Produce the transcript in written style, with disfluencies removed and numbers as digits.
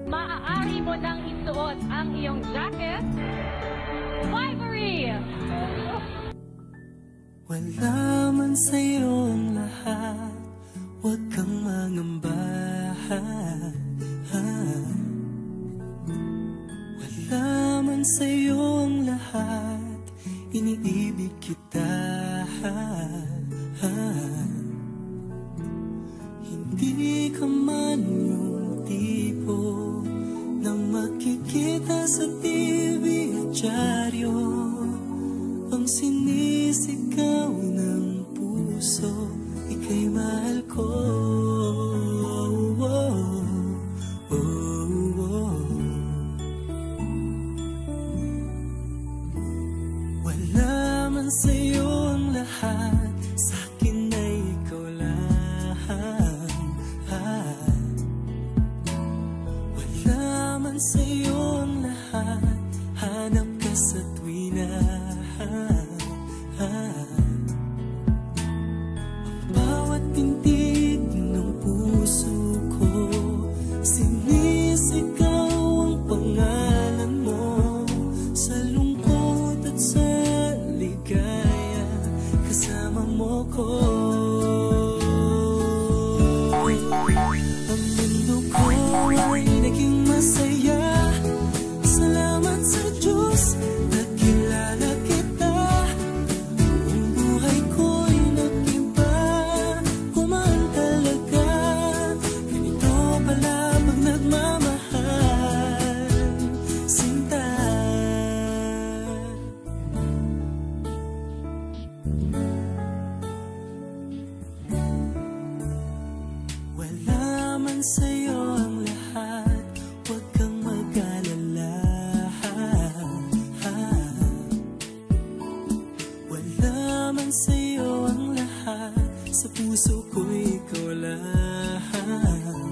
Maaari mo nang isuot ang iyong jacket. Ivory! Wala man sa'yo ang lahat, huwag kang mangamba. Wala man sa'yo ang lahat, iniibig kita. Hindi ka man yung tipo na makikita sa TV at dyaryo, ang sinisigaw ng puso, ika'y mahal ko. Wala man sa'yo ang lahat, sa'kin ay ikaw lang. Wala man sa'yo ang lahat, hanap ka sa tuwina. Bawat tintig ng puso ko, sinisigaw ang pangalan mo. Sa lungkot at sa ligaya, kasama mo ko. Ang mundo ko ay naging masaya, salamat sa Diyos, nakilala kita. Ang buhay ko'y nag-iba, kumaan talaga. Ganito pala pag nagmamahal, sinta. Wala man sa'yo ang lahat, huwag kang mag-alala. Wala man sa'yo ang lahat, sa puso ko ikaw lang.